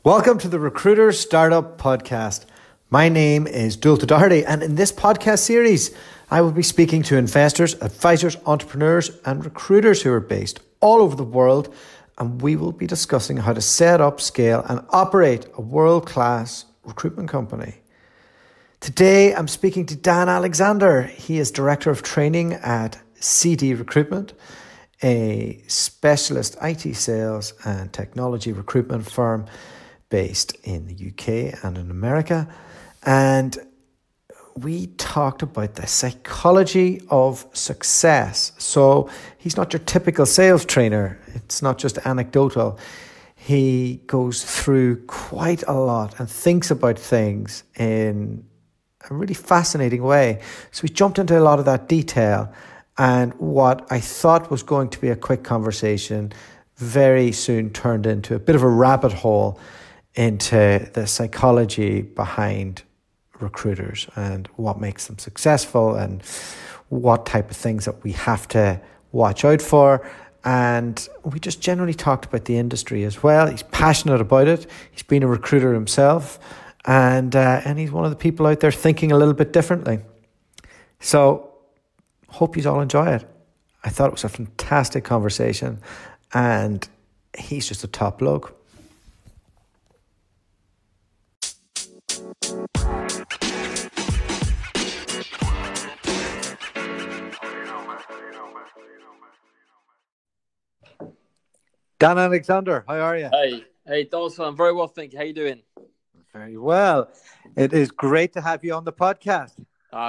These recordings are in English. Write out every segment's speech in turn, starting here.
Welcome to the Recruiter Startup Podcast. My name is Dualta, and in this podcast series, I will be speaking to investors, advisors, entrepreneurs, and recruiters who are based all over the world, and we will be discussing how to set up, scale, and operate a world-class recruitment company. Today, I'm speaking to Dan Alexander. He is Director of Training at CD Recruitment, a specialist IT sales and technology recruitment firm based in the UK and in America. And we talked about the psychology of success. So he's not your typical sales trainer. It's not just anecdotal. He goes through quite a lot and thinks about things in a really fascinating way. So we jumped into a lot of that detail, and what I thought was going to be a quick conversation very soon turned into a bit of a rabbit hole into the psychology behind recruiters and what makes them successful and what type of things that we have to watch out for. And we just generally talked about the industry as well. He's passionate about it. He's been a recruiter himself, and he's one of the people out there thinking a little bit differently. So hope you all enjoy it. I thought it was a fantastic conversation, and he's just a top bloke. Dan Alexander, how are you? Hey, Dawson, I'm very well, thank you. How you doing? Very well. It is great to have you on the podcast.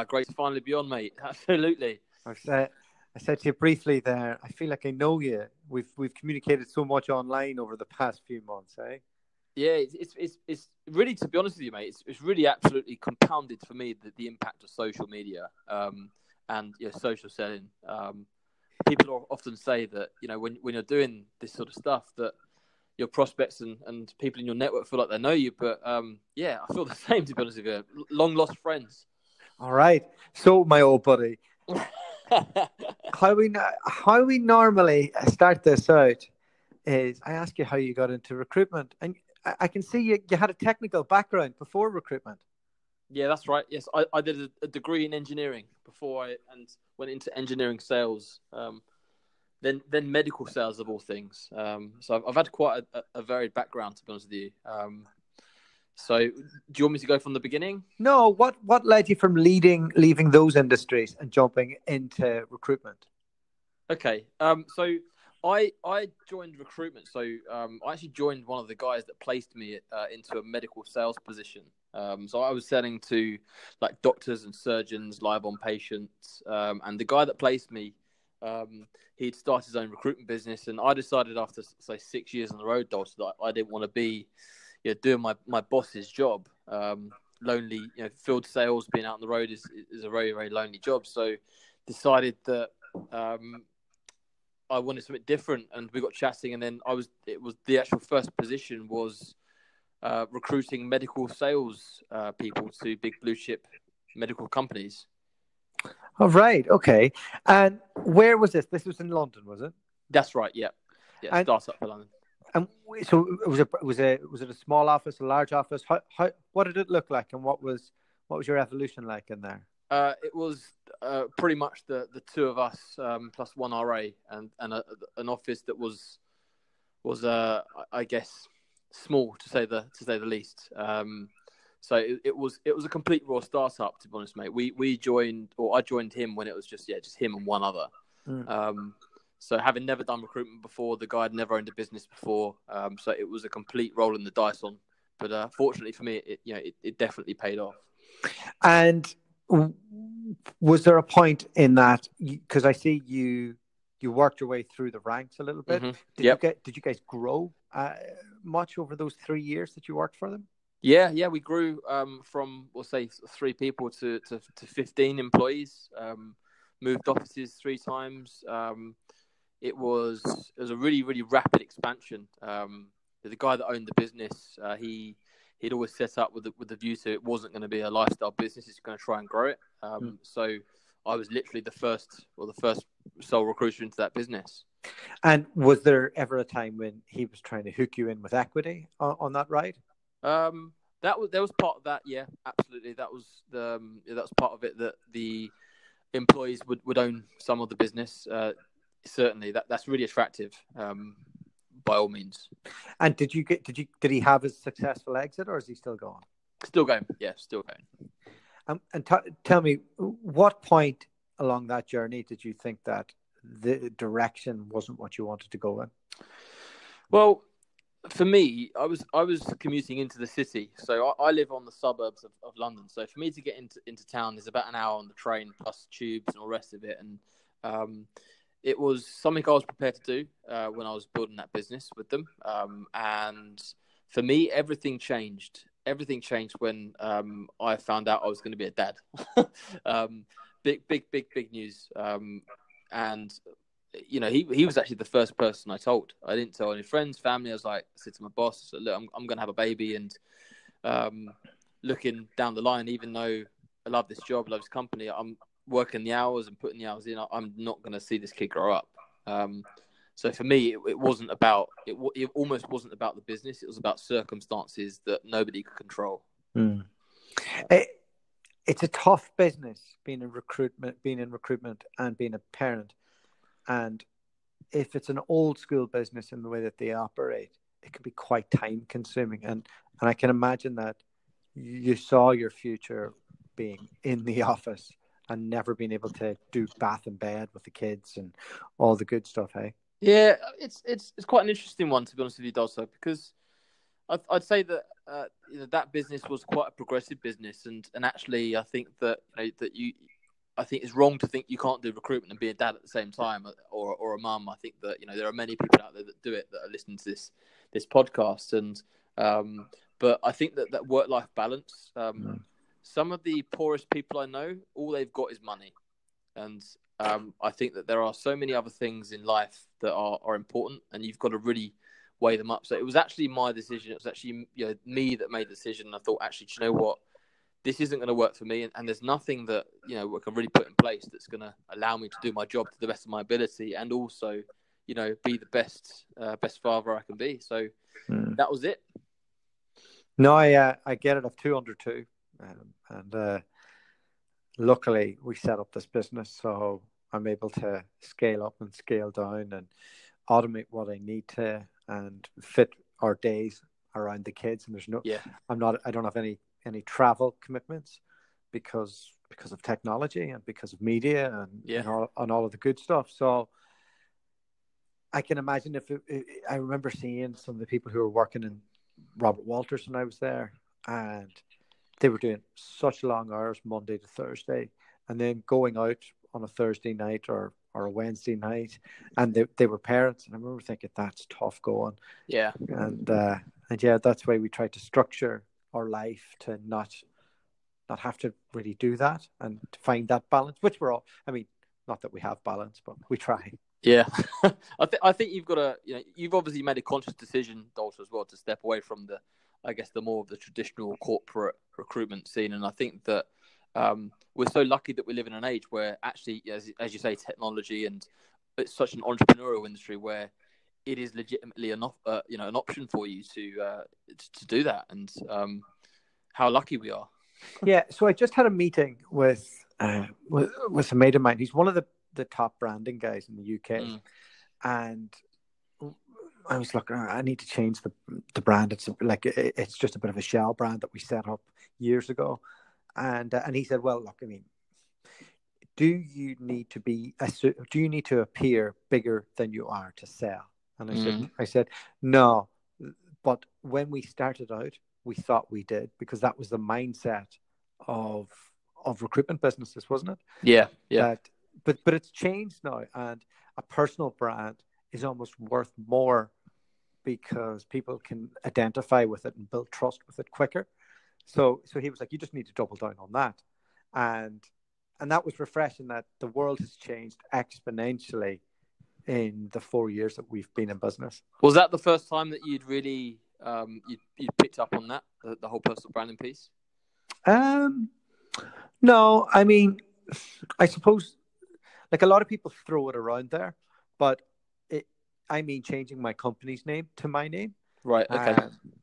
Great to finally be on, mate. Absolutely. I said to you briefly there, I feel like I know you. We've communicated so much online over the past few months, eh? Yeah, it's really, to be honest with you, mate, it's really absolutely compounded for me the impact of social media and social selling. People often say that, when you're doing this sort of stuff, that your prospects and people in your network feel like they know you. But I feel the same, to be honest with you. Long lost friends. All right. So, my old buddy, how we normally start this out is I ask you how you got into recruitment. And I can see you had a technical background before recruitment. Yeah, that's right. Yes, I did a degree in engineering before I went into engineering sales, then medical sales of all things. So I've had quite a varied background, to be honest with you. So do you want me to go from the beginning? No. What led you from leaving those industries and jumping into recruitment? Okay. So I joined recruitment. So I actually joined one of the guys that placed me into a medical sales position. So I was selling to like doctors and surgeons live on patients. And the guy that placed me, he'd started his own recruitment business. And I decided after, say, 6 years on the road, that I didn't want to be doing my boss's job. Lonely, field sales, being out on the road is a very, very lonely job. So decided that I wanted something different, and we got chatting. And then it was the actual first position was recruiting medical sales people to big blue chip medical companies. Oh, right. Okay. And where was this? This was in London, was it? That's right. Yeah. Yeah. Startup for London. And so was it a small office, a large office? What did it look like, and what was your evolution like in there? It was pretty much the two of us plus one RA and an office that was I guess small to say the least. So it was a complete raw startup, to be honest, mate. I joined him when it was just him and one other. So having never done recruitment before, the guy had never owned a business before. So it was a complete roll in the dice on. But fortunately for me, it definitely paid off. And was there a point in that, because I see you worked your way through the ranks a little bit. Mm-hmm. Did you guys grow much over those 3 years that you worked for them? Yeah, we grew from, we'll say, 3 people to 15 employees. Moved offices 3 times. It was a really, really rapid expansion. The guy that owned the business, he'd always set up with the view to it wasn't going to be a lifestyle business. He's going to try and grow it. So I was literally the first sole recruiter into that business. And was there ever a time when he was trying to hook you in with equity on that ride? There was part of that, yeah, absolutely. That was part of it, that the employees would own some of the business. Certainly, that's really attractive, by all means. And did he have a successful exit, or is he still going? Still going, yeah, still going. And tell me, what point along that journey did you think that the direction wasn't what you wanted to go in? Well, for me, I was commuting into the city, so I live on the suburbs of London. So for me to get into town is about an hour on the train, plus tubes and all the rest of it. And it was something I was prepared to do when I was building that business with them. And for me, everything changed. Everything changed when I found out I was going to be a dad. Big news. And he was actually the first person I told. I didn't tell any friends, family. I said to my boss, look, I'm going to have a baby. And looking down the line, even though I love this job, love this company, I'm working the hours and putting the hours in. I'm not going to see this kid grow up. So for me, it wasn't about it almost wasn't about the business. It was about circumstances that nobody could control. It's a tough business being in recruitment and being a parent. And if it's an old school business in the way that they operate, it can be quite time consuming. And I can imagine that you saw your future being in the office and never being able to do bath and bed with the kids and all the good stuff, hey? Yeah, it's quite an interesting one, to be honest with you, Dualta, because I'd say that that business was quite a progressive business, and actually I think that I think it's wrong to think you can't do recruitment and be a dad at the same time, or a mum. I think that there are many people out there that do it, that are listening to this podcast, and but I think that work-life balance. Some of the poorest people I know, all they've got is money, and I think that there are so many other things in life that are important, and you've got to really weigh them up. So it was actually my decision. It was actually me that made the decision. And I thought, actually, do you know what? This isn't going to work for me, and there's nothing that we can really put in place that's going to allow me to do my job to the best of my ability, and also, be the best father I can be. So that was it. No, I get it. I've 2 under 2, and luckily we set up this business, so I'm able to scale up and scale down and automate what I need to and fit our days around the kids. And there's I don't have any travel commitments because of technology and because of media and all of the good stuff. So I can imagine I remember seeing some of the people who were working in Robert Walters when I was there, and they were doing such long hours Monday to Thursday, and then going out on a Thursday night or a Wednesday night, and they were parents, and I remember thinking, that's tough going. Yeah. And yeah, that's why we try to structure our life to not have to really do that and to find that balance, which we're all, not that we have balance, but we try. Yeah. I think you've got to, you've obviously made a conscious decision, Dualta, as well, to step away from the more of the traditional corporate recruitment scene. And I think that we're so lucky that we live in an age where actually, as you say, technology, and it's such an entrepreneurial industry where it is legitimately an option for you to do that. And how lucky we are. Yeah. So I just had a meeting with a mate of mine. He's one of the top branding guys in the UK, and I was like, I need to change the brand. It's just a bit of a shell brand that we set up years ago. And he said, well, look, do you need to appear bigger than you are to sell? And I said, no, but when we started out, we thought we did, because that was the mindset of recruitment businesses, wasn't it? Yeah. But it's changed now, and a personal brand is almost worth more because people can identify with it and build trust with it quicker. So he was like, you just need to double down on that. And that was refreshing, that the world has changed exponentially in the 4 years that we've been in business. Was that the first time that you'd really you picked up on that, the whole personal branding piece? No, I suppose, like, a lot of people throw it around there, but I mean changing my company's name to my name. Right. Okay.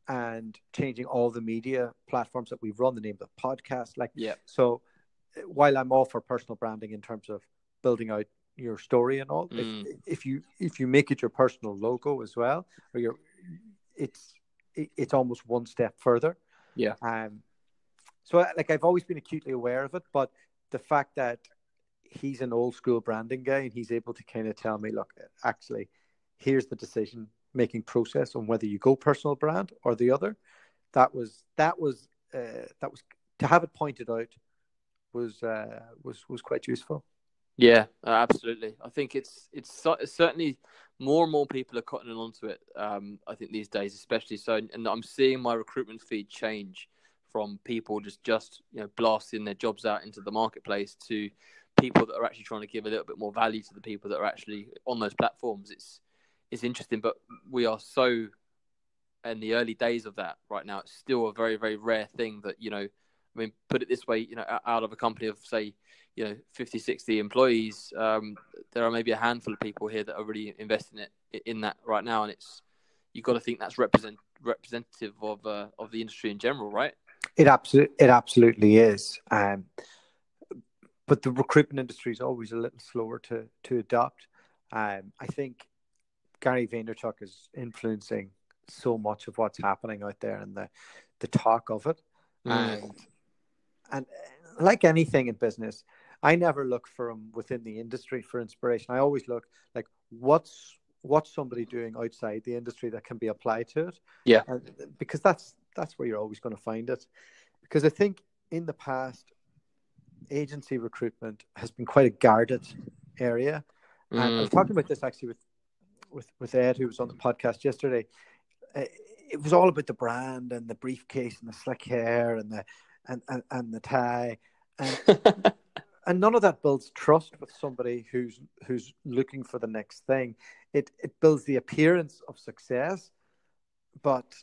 And changing all the media platforms that we run, the name of the podcast. Like, Yeah. so while I'm all for personal branding in terms of building out your story and all, if you make it your personal logo as well, or it's almost one step further. Yeah. So like I've always been acutely aware of it, but the fact that he's an old school branding guy and he's able to kind of tell me, look, actually, here's the decision making process on whether you go personal brand or the other. That was to have it pointed out was quite useful. Yeah, absolutely. I think it's certainly more and more people are cottoning onto it. I think these days, especially so, and I'm seeing my recruitment feed change from people just blasting their jobs out into the marketplace to people that are actually trying to give a little bit more value to the people that are actually on those platforms. It's interesting, but we are so in the early days of that right now. It's still a very, very rare thing that, I mean, put it this way, out of a company of, say, 50, 60 employees, there are maybe a handful of people here that are really investing in that right now. And you've got to think that's representative of the industry in general, right? It absolutely is. But the recruitment industry is always a little slower to adopt. I think Gary Vaynerchuk is influencing so much of what's happening out there and the talk of it. And like anything in business, I never look from within the industry for inspiration. I always look like what's somebody doing outside the industry that can be applied to it. Yeah. Because that's where you're always going to find it. Because I think in the past, agency recruitment has been quite a guarded area. And I was talking about this actually with Ed, who was on the podcast yesterday. It was all about the brand and the briefcase and the slick hair and the tie, and none of that builds trust with somebody who's looking for the next thing. It builds the appearance of success, but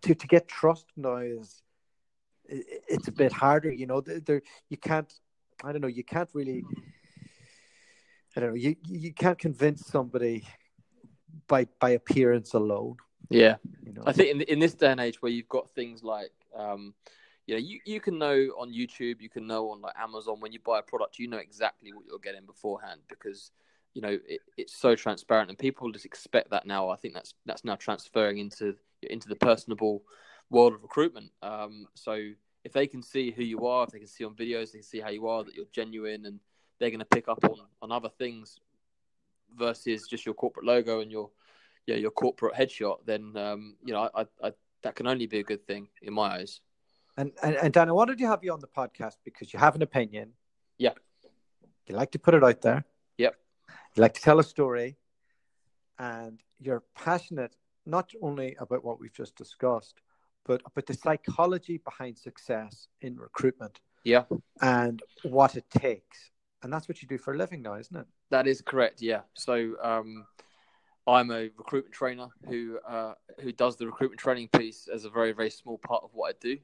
to get trust now it's a bit harder. You can't. I don't know. You can't really. I don't know. You can't convince somebody by appearance alone. Yeah, I think in this day and age where you've got things like, you can know on YouTube, you can know on like Amazon, when you buy a product, you know exactly what you're getting beforehand because it's so transparent and people just expect that now. I think that's now transferring into the personable world of recruitment. So if they can see who you are, if they can see on videos, they can see how you are, that you're genuine, and they're going to pick up on other things versus just your corporate logo and your corporate headshot, then that can only be a good thing in my eyes. And Dan, I wanted to have you on the podcast because you have an opinion. Yeah. You like to put it out there. Yep. You like to tell a story, and you're passionate not only about what we've just discussed, but about the psychology behind success in recruitment. Yeah. And what it takes. And that's what you do for a living now, isn't it? That is correct. Yeah. So I'm a recruitment trainer who does the recruitment training piece as a very, very small part of what I do.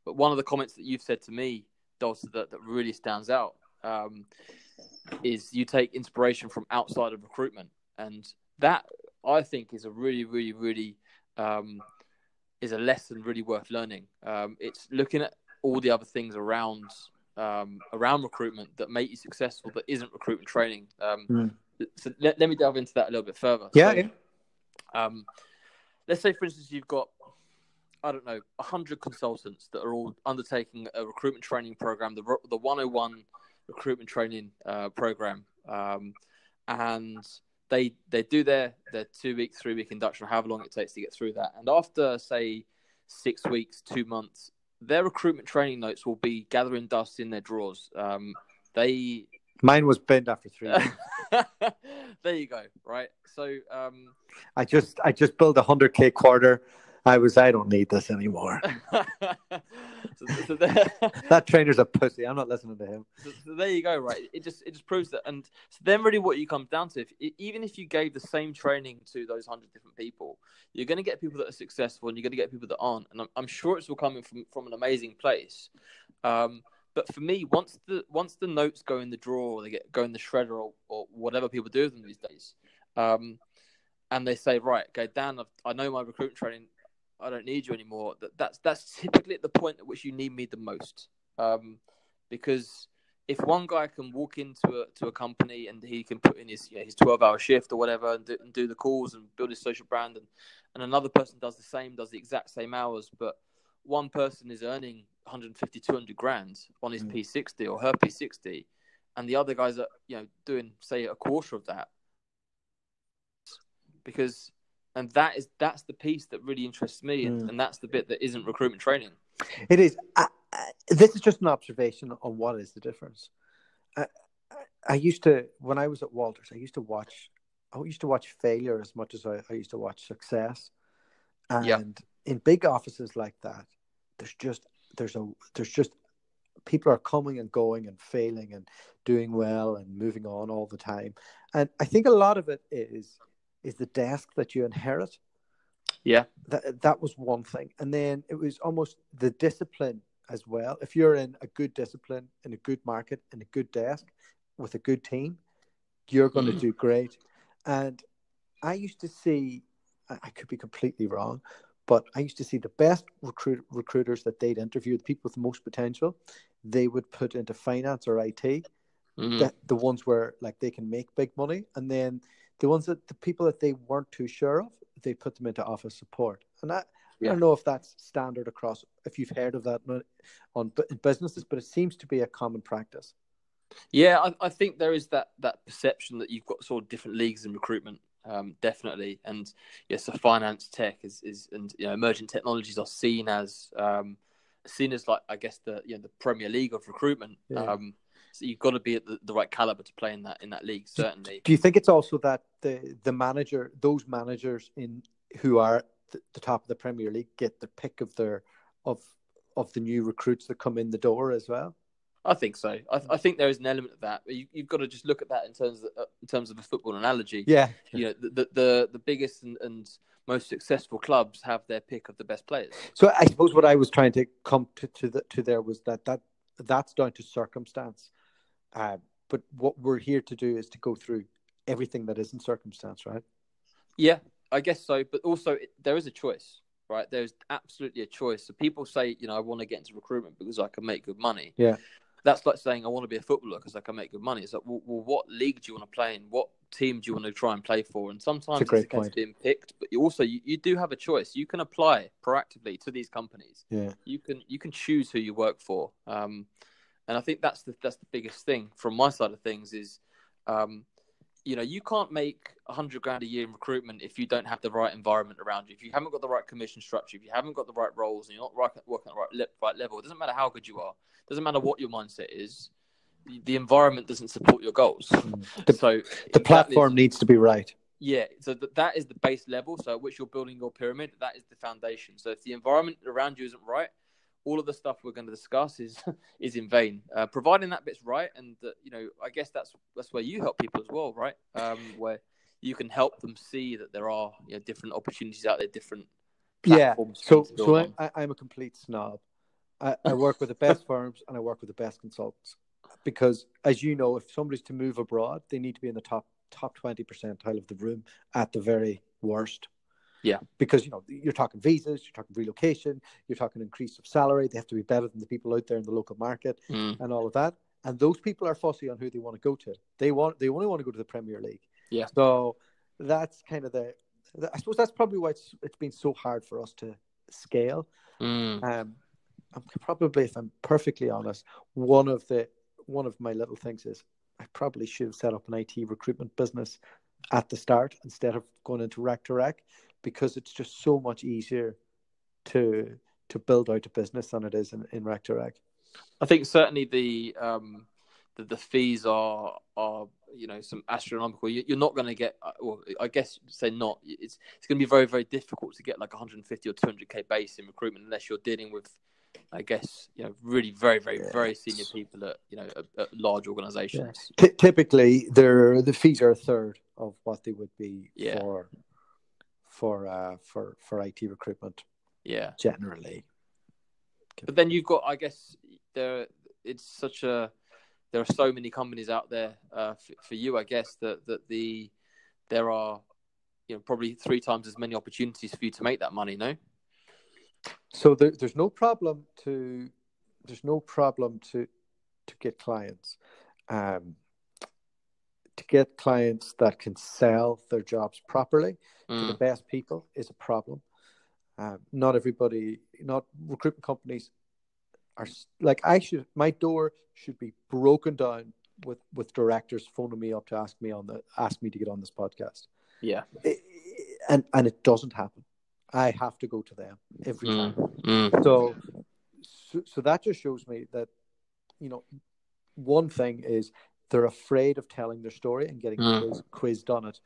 But one of the comments that you've said to me, Dualta, that really stands out is you take inspiration from outside of recruitment. And that, I think, is a really, really, really is a lesson really worth learning. It's looking at all the other things around recruitment that make you successful that isn't recruitment training. So let me delve into that a little bit further. Yeah. Let's say, for instance, you've got, 100 consultants that are all undertaking a recruitment training program, the 101 recruitment training program, and they do their 2-week, 3-week induction, or however long it takes to get through that. And after, say, 6 weeks, 2 months, their recruitment training notes will be gathering dust in their drawers. Mine was bent after 3 weeks. There you go. Right. So I just built a 100K quarter. I don't need this anymore. That trainer's a pussy. I'm not listening to him. So there you go. Right. It just proves that. And so then really what you come down to, even if you gave the same training to those 100 different people, you're going to get people that are successful and you're going to get people that aren't. And I'm sure it's all coming from an amazing place. But for me, once the notes go in the drawer or they go in the shredder or whatever people do with them these days, and they say, right, okay, Dan, I know my recruitment training. I don't need you anymore. That's typically at the point at which you need me the most, because if one guy can walk into a company and he can put in his 12-hour shift or whatever and do the calls and build his social brand, and another person does the exact same hours, but one person is earning 150, 200 grand on his P60 or her P60, and the other guys are doing, say, a quarter of that, and that's the piece that really interests me, and that's the bit that isn't recruitment training. It is. This is just an observation on what is the difference. I used to, when I was at Walters, I used to watch failure as much as I used to watch success. And in big offices like that, there's just people are coming and going and failing and doing well and moving on all the time. And I think a lot of it is the desk that you inherit. Yeah. That was one thing. And then it was almost the discipline as well. If you're in a good discipline, in a good market, in a good desk, with a good team, you're going to do great. And I used to see, I could be completely wrong, but I used to see the best recruiters that they'd interview, the people with the most potential, they would put into finance or IT. The ones where like they can make big money, and then the people that they weren't too sure of, they put them into office support. And I don't know if that's standard across, if you've heard of that on businesses, but it seems to be a common practice. Yeah, I think there is that perception that you've got sort of different leagues in recruitment, definitely. And yes, so finance, tech and emerging technologies are seen as like, I guess, the Premier League of recruitment. Yeah. So you've got to be at the right caliber to play in that league, certainly. Do you think it's also that those managers who are the top of the Premier League get the pick of the new recruits that come in the door as well? I think so. I think there is an element of that. You've got to just look at that in terms of a football analogy. Yeah. The biggest and most successful clubs have their pick of the best players. So I suppose what I was trying to come to there was that's down to circumstance. But what we're here to do is to go through everything that isn't circumstance, right? Yeah, I guess so. But also, there is a choice, right? There's absolutely a choice. So people say, I want to get into recruitment because I can make good money. Yeah. That's like saying I want to be a footballer because I can make good money. It's like, well, what league do you want to play in? What team do you want to try and play for? And sometimes it's a case of being picked, but you do have a choice. You can apply proactively to these companies. Yeah. You can choose who you work for. And I think that's the biggest thing from my side of things is, you can't make 100 grand a year in recruitment if you don't have the right environment around you. If you haven't got the right commission structure, if you haven't got the right roles, and you're not working at the right level, it doesn't matter how good you are. It doesn't matter what your mindset is. The environment doesn't support your goals. So the platform needs to be right. Yeah. So that is the base level. So at which you're building your pyramid, that is the foundation. So if the environment around you isn't right, all of the stuff we're going to discuss is in vain. Providing that bit's right, and I guess that's where you help people as well, right? Where you can help them see that there are different opportunities out there, different platforms. Yeah. So I'm a complete snob. I work with the best firms and I work with the best consultants because, as you know, if somebody's to move abroad, they need to be in the top 20 percentile of the room at the very worst. Yeah, because you're talking visas, you're talking relocation, you're talking increase of salary. They have to be better than the people out there in the local market and all of that. And those people are fussy on who they want to go to. They only want to go to the Premier League. Yeah. So that's kind of I suppose that's probably why it's been so hard for us to scale. I'm probably, if I'm perfectly honest, one of my little things is I probably should have set up an IT recruitment business at the start instead of going into rec to rec, because it's just so much easier to build out a business than it is in rec to rec. I think certainly the fees are some astronomical. You're not going to get, well, I guess say not. It's going to be very, very difficult to get like 150 or 200k base in recruitment unless you're dealing with, I guess, really very, very, very senior people at large organizations. Yeah. Typically, the fees are a third of what they would be for IT recruitment. Yeah, generally. But then you've got, I guess, there are so many companies out there for you, I guess, that the there are probably 3 times as many opportunities for you to make that money. No. So there's no problem to get clients. To get clients that can sell their jobs properly to the best people is a problem. Not recruitment companies are like, my door should be broken down with directors phoning me up to ask me to get on this podcast. Yeah. And it doesn't happen. I have to go to them every time. So that just shows me that, one thing is they're afraid of telling their story and getting quizzed on it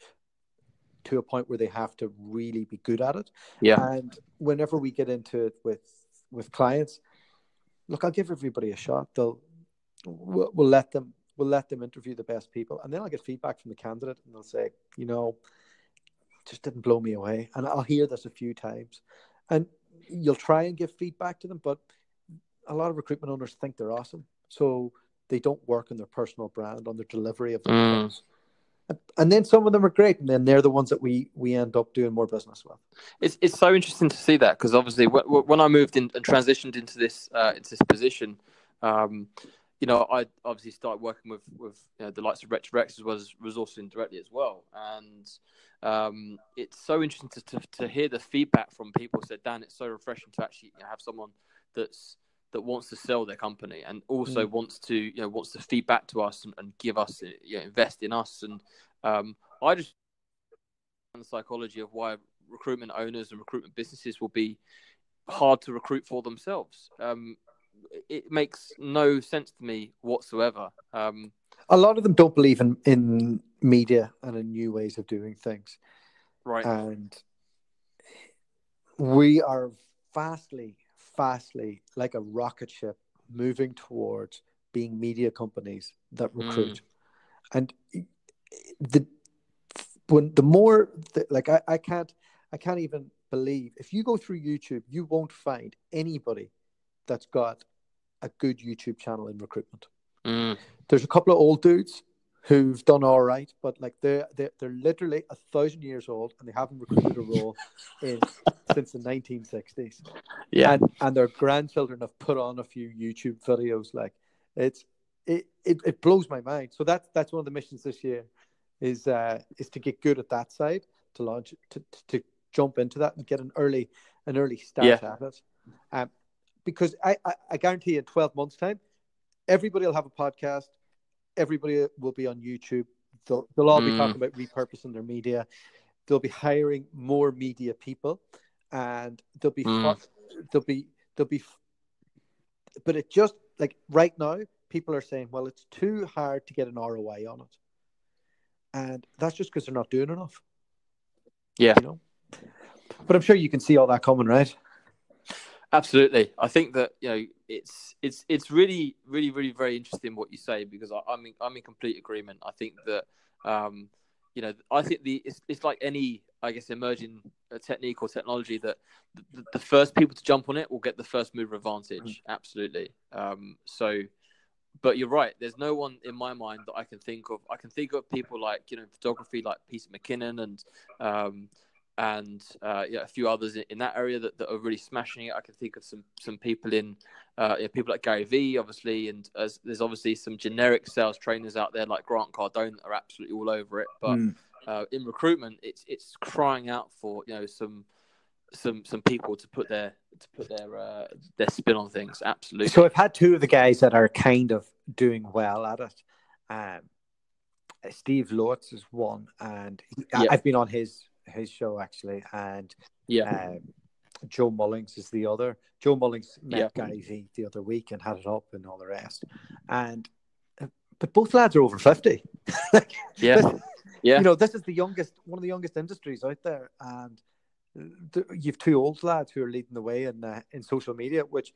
to a point where they have to really be good at it. Yeah. And whenever we get into it with clients, look, I'll give everybody a shot. We'll let them interview the best people, and then I'll get feedback from the candidate, and they'll say, just didn't blow me away. And I'll hear this a few times, and you'll try and give feedback to them, but a lot of recruitment owners think they're awesome, so they don't work on their personal brand, on their delivery of their products. And then some of them are great, and then they're the ones that we end up doing more business with. It's so interesting to see that, because obviously when I moved in and transitioned into this position, I obviously started working with the likes of Rex as well as resourcing directly as well, and it's so interesting to hear the feedback from people. So Dan, it's so refreshing to actually have someone that wants to sell their company and also wants to feed back to us and give us invest in us. And I just the psychology of why recruitment owners and recruitment businesses will be hard to recruit for themselves. It makes no sense to me whatsoever. A lot of them don't believe in media and in new ways of doing things. Right. And we are fastly, like a rocket ship, moving towards being media companies that recruit. And I can't even believe, if you go through YouTube, you won't find anybody that's got a good YouTube channel in recruitment. There's a couple of old dudes who've done all right, but like they're literally 1,000 years old and they haven't recruited a role since the 1960s. Yeah, and their grandchildren have put on a few YouTube videos. Like it blows my mind. So that's one of the missions this year is to get good at that side, to launch to jump into that and get an early start at it. Because I guarantee in 12 months' time, everybody will have a podcast. Everybody will be on YouTube. They'll all be talking about repurposing their media. They'll be hiring more media people, and they'll be. But it just, like, right now, people are saying, well, it's too hard to get an ROI on it, and that's just because they're not doing enough. Yeah. But I'm sure you can see all that coming, right? Absolutely. I think that it's really, really, really very interesting what you say, because I'm in complete agreement. I think that I think it's like any, I guess, emerging technique or technology, that the first people to jump on it will get the first mover advantage. Absolutely. But you're right. There's no one in my mind that I can think of. I can think of people like photography, like Peter McKinnon and a few others in that area that are really smashing it. I can think of some people people like Gary Vee, obviously, and there's obviously some generic sales trainers out there like Grant Cardone that are absolutely all over it. But in recruitment, it's crying out for some people to put their spin on things. Absolutely. So I've had two of the guys that are kind of doing well at it. Steve Lotz is one, and I've been on his show actually, and Joe Mullings is the other. Joe Mullings met Gary Vee the other week and had it up and all the rest, but both lads are over 50. This is one of the youngest industries out there, and you've two old lads who are leading the way in social media, which,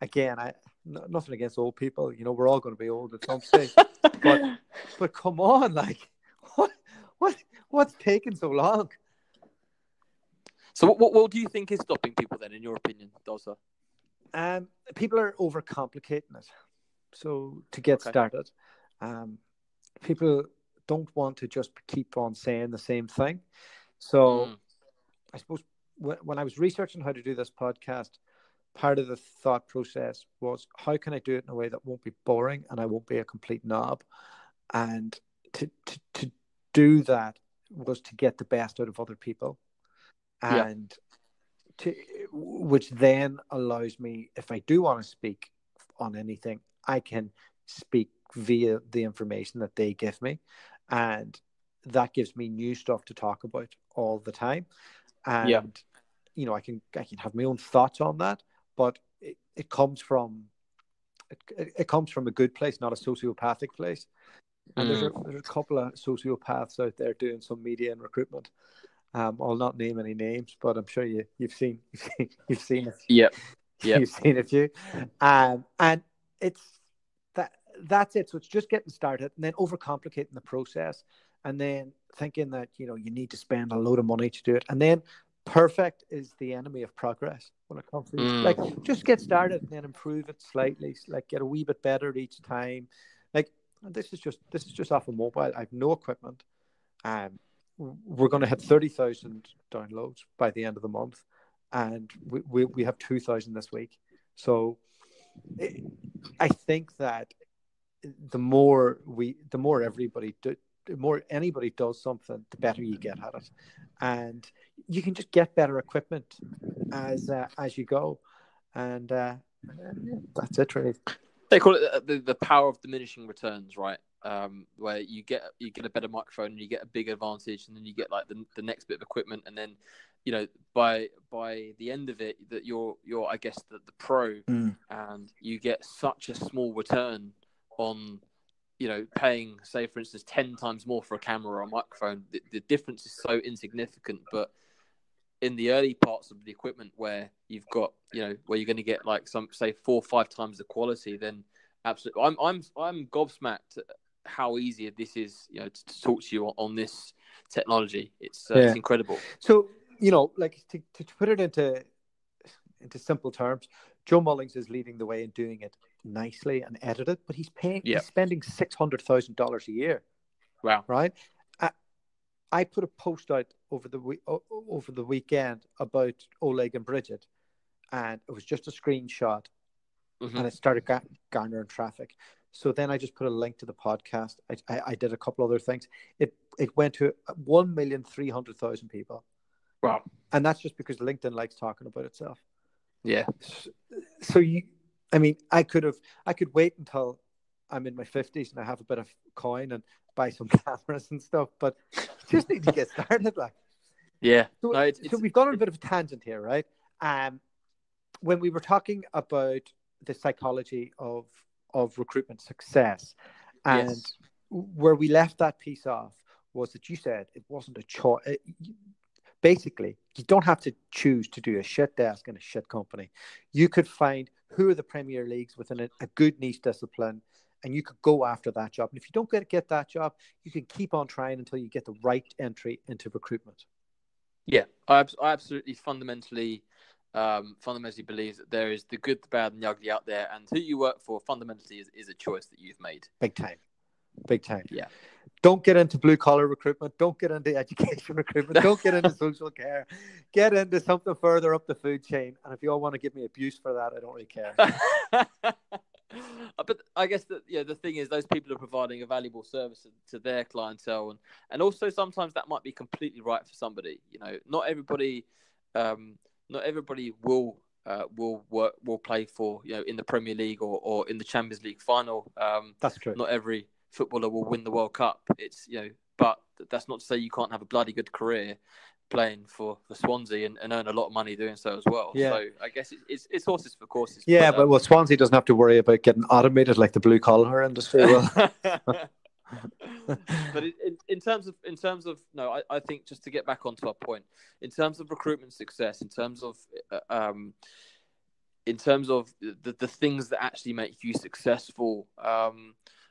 again, nothing against old people, we're all going to be old at some stage, but come on, like, what's taking so long? So what do you think is stopping people then, in your opinion, Dosa? People are overcomplicating it. So to get started, people don't want to just keep on saying the same thing. So I suppose when I was researching how to do this podcast, part of the thought process was, how can I do it in a way that won't be boring and I won't be a complete knob? And to do that was to get the best out of other people, and which then allows me, if I do want to speak on anything, I can speak via the information that they give me, and that gives me new stuff to talk about all the time. And you know, I can have my own thoughts on that, but it comes from it comes from a good place, not a sociopathic place. And there's a couple of sociopaths out there doing some media and recruitment. I'll not name any names, but I'm sure you've seen you've seen it. Yep. You've seen a few. And it's that's it. So it's just getting started and then overcomplicating the process, and then thinking that, you know, you need to spend a load of money to do it. And then perfect is the enemy of progress when it comes to like, just get started and then improve it slightly, like get a wee bit better each time. Like, this is just off a mobile. I have no equipment. We're going to hit 30,000 downloads by the end of the month, and we have 2,000 this week. So I think that the more anybody does something, the better you get at it, and you can just get better equipment as you go, and that's it really. They call it the power of diminishing returns, right? Where you get a better microphone and you get a big advantage, and then you get like the next bit of equipment, and then, you know, by the end of it, that you're I guess the pro, and you get such a small return on, you know, paying, say for instance, 10 times more for a camera or a microphone. The difference is so insignificant, but in the early parts of the equipment where you've got, you know, where you're going to get like some, say 4 or 5 times the quality, then absolutely, I'm gobsmacked at how easy this is, you know, to talk to you on this technology. It's incredible. So, you know, like to put it into simple terms, Joe Mullings is leading the way in doing it nicely and edited, but he's spending $600,000 a year. Wow. Right. I put a post out over the weekend about Oleg and Bridget, and it was just a screenshot, and it started garnering traffic. So then I just put a link to the podcast. I did a couple other things. It went to 1,300,000 people. Wow. And that's just because LinkedIn likes talking about itself. Yeah. So I could wait until I'm in my 50s and I have a bit of coin and buy some cameras and stuff, but just need to get started. Like, yeah. So we've gone on a bit of a tangent here, right? When we were talking about the psychology of recruitment success, and where we left that piece off was that you said it wasn't a choice. Basically, you don't have to choose to do a shit desk in a shit company. You could find who are the Premier Leagues within a good niche discipline, and you could go after that job. And if you don't get that job, you can keep on trying until you get the right entry into recruitment. Yeah, I absolutely fundamentally believe that there is the good, the bad, and the ugly out there, and who you work for fundamentally is a choice that you've made. Big time. Yeah. Don't get into blue collar recruitment. Don't get into education recruitment. Don't get into social care. Get into something further up the food chain. And if you all want to give me abuse for that, I don't really care. But I guess that, yeah, the thing is, those people are providing a valuable service to their clientele, and also sometimes that might be completely right for somebody. You know, not everybody will play for, you know, in the Premier League or in the Champions League final. That's true. Not every footballer will win the World Cup. It's, you know, but that's not to say you can't have a bloody good career playing for Swansea and earn a lot of money doing so as well. Yeah. So I guess it's horses for courses. Yeah, but Swansea doesn't have to worry about getting automated like the blue collar industry will. But in terms of no, I think, just to get back onto our point, in terms of recruitment success, in terms of the things that actually make you successful,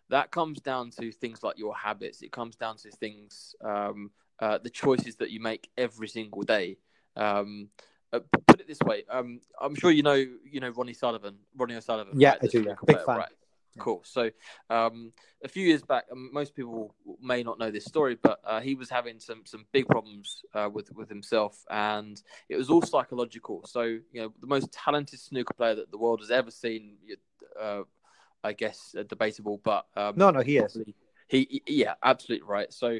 that comes down to things like your habits. It comes down to things, the choices that you make every single day. Put it this way, I'm sure you know Ronnie O'Sullivan. Yeah, right? I do. Yeah, big fan. Right? cool. So a few years back, most people may not know this story, but he was having some big problems with himself, and it was all psychological. So the most talented snooker player that the world has ever seen, I guess debatable, but No, he is. Yeah, absolutely right. So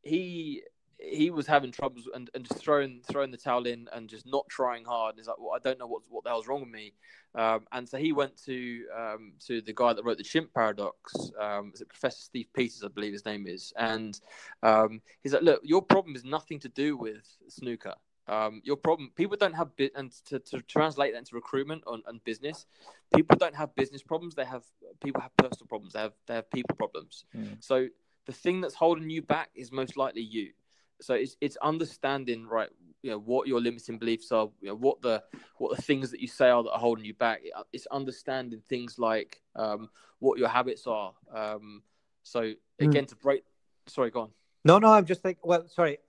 he was having troubles and just throwing the towel in and just not trying hard. He's like, well, I don't know what the hell's wrong with me. And so he went to the guy that wrote the Chimp Paradox. Is it Professor Steve Peters, I believe his name is. And he's like, look, your problem is nothing to do with snooker. Your problem, people don't have and to translate that into recruitment and business, people don't have business problems. People have personal problems. They have people problems. So the thing that's holding you back is most likely you. So it's understanding, right, what your limiting beliefs are, what the things that you say are that are holding you back. It's understanding things like what your habits are. So again, to break. Sorry, go on. No, I'm just like, well, sorry,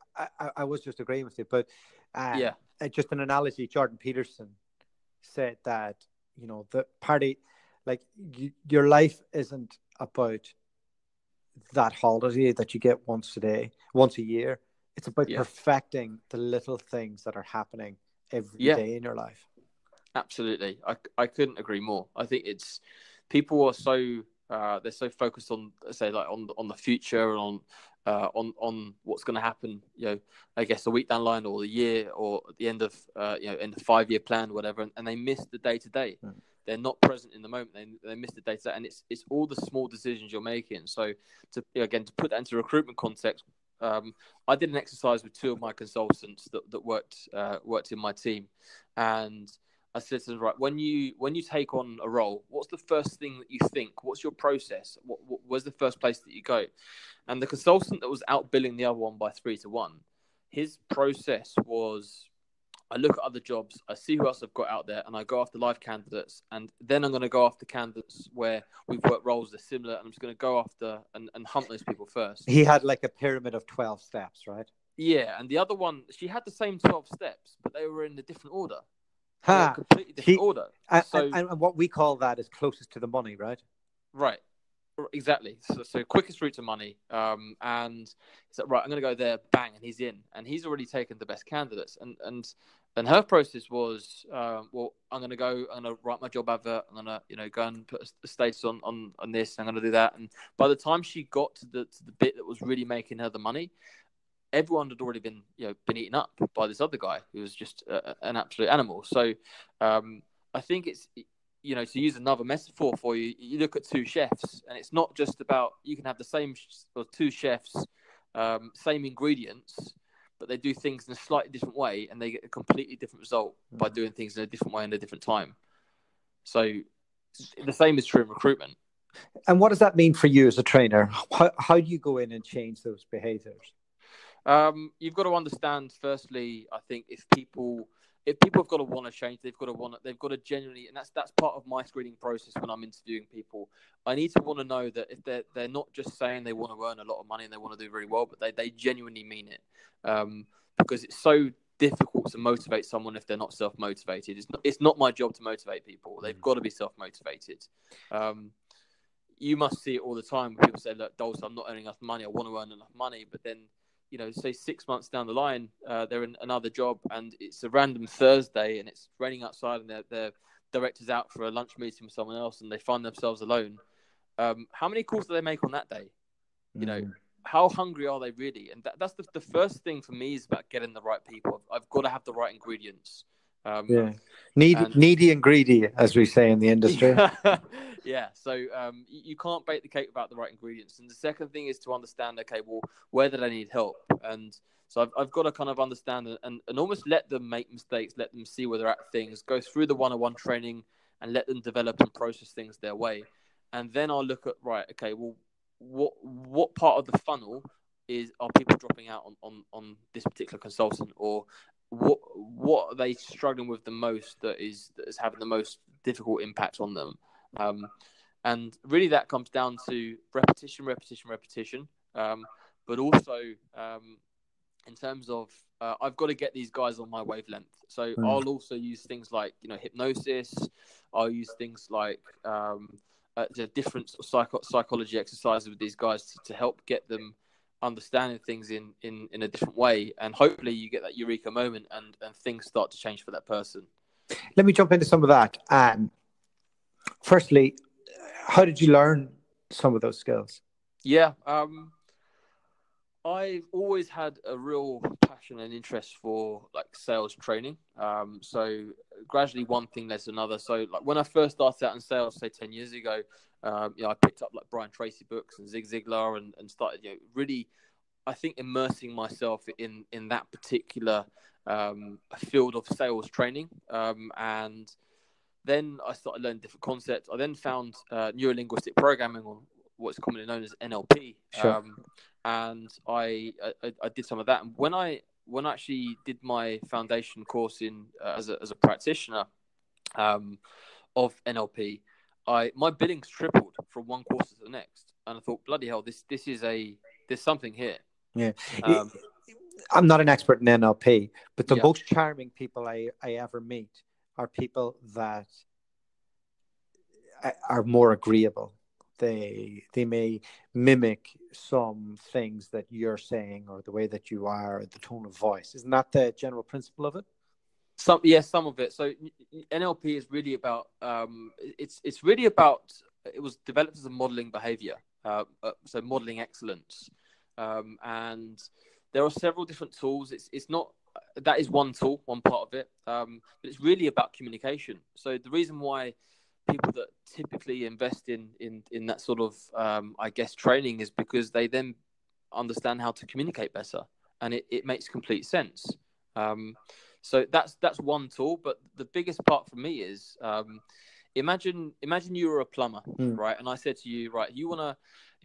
I was just agreeing with you, but yeah, just an analogy. Jordan Peterson said that the party, like your life isn't about that holiday that you get once a year. It's about perfecting the little things that are happening every day in your life. Absolutely. I couldn't agree more. I think it's people are so they're so focused on, say, like on the future and on what's going to happen, I guess a week down the line or the year or at the end of in the 5-year plan, whatever, and they miss the day to day. They're not present in the moment. They miss the day to day, and it's all the small decisions you're making. So to put that into recruitment context, I did an exercise with 2 of my consultants that worked in my team, and I said to them, right, when you take on a role, what's the first thing that you think? What's your process? Where's the first place that you go? And the consultant that was outbilling the other one by 3-1, his process was, I look at other jobs, I see who else I've got out there, and I go after live candidates, and then I'm going to go after candidates where we've worked roles that are similar, and I'm just going to go after and hunt those people first. He had like a pyramid of 12 steps, right? Yeah, and the other one, she had the same 12 steps, but they were in a different order. Completely different order. And what we call that is closest to the money, right? Right. Exactly. So quickest route to money. And he's like, right, I'm going to go there, bang, and he's in. And he's already taken the best candidates. And her process was, well, I'm going to write my job advert. I'm going to, go and put a status on this. I'm going to do that. And by the time she got to the bit that was really making her the money, everyone had already been eaten up by this other guy who was just an absolute animal. So I think it's, to use another metaphor for you, you look at 2 chefs, and it's not just about, you can have the same, or 2 chefs, same ingredients, but they do things in a slightly different way, and they get a completely different result by doing things in a different way in a different time. So the same is true in recruitment. And what does that mean for you as a trainer? How do you go in and change those behaviors? You've got to understand, firstly, I think if people have got to want to change, they've got to genuinely, and that's part of my screening process when I'm interviewing people. I need to want to know that if they're not just saying they want to earn a lot of money and they want to do very well, but they genuinely mean it. Because it's so difficult to motivate someone if they're not self-motivated. It's not my job to motivate people. They've got to be self-motivated. You must see it all the time when people say, look, Dualta, I'm not earning enough money. I want to earn enough money. But then, say 6 months down the line, they're in another job and it's a random Thursday and it's raining outside and their director's out for a lunch meeting with someone else and they find themselves alone. How many calls do they make on that day? How hungry are they really? And that's the first thing for me is about getting the right people. I've got to have the right ingredients. Needy and greedy, as we say in the industry. Yeah. So you can't bake the cake without the right ingredients. And the second thing is to understand, okay, well, where do they need help? And so I've got to kind of understand and almost let them make mistakes, let them see where they're at things, go through the one-on-one training and let them develop and process things their way. And then I'll look at, right, okay, well, what part of the funnel are people dropping out on this particular consultant, or what are they struggling with the most that is having the most difficult impact on them? And really that comes down to repetition, but also in terms of I've got to get these guys on my wavelength. So I'll also use things like hypnosis. I'll use things like different psychology exercises with these guys to help get them understanding things in a different way, and hopefully you get that eureka moment and things start to change for that person. Let me jump into some of that. Firstly, how did you learn some of those skills? Yeah, I've always had a real passion and interest for like sales training. So gradually one thing led to another. So like when I first started out in sales, say 10 years ago, I picked up like Brian Tracy books and Zig Ziglar and started, really, I think, immersing myself in that particular field of sales training. And then I started learning different concepts. I then found neuro-linguistic programming, or what's commonly known as NLP. Sure. And I did some of that. And when I actually did my foundation course in as a practitioner of NLP, my billings tripled from one course to the next, and I thought, bloody hell, there's something here. Yeah. I'm not an expert in NLP, but the most charming people I ever meet are people that are more agreeable. They may mimic some things that you're saying, or the way that you are, the tone of voice. Isn't that the general principle of it? Some of it. So NLP is really about it's really about, it was developed as a modeling behavior, so modeling excellence, and there are several different tools. It's not, that is one tool, one part of it, but it's really about communication. So the reason why people that typically invest in that sort of I guess training is because they then understand how to communicate better, and it makes complete sense. So that's one tool, but the biggest part for me is imagine you were a plumber, right? And I said to you, right, if you want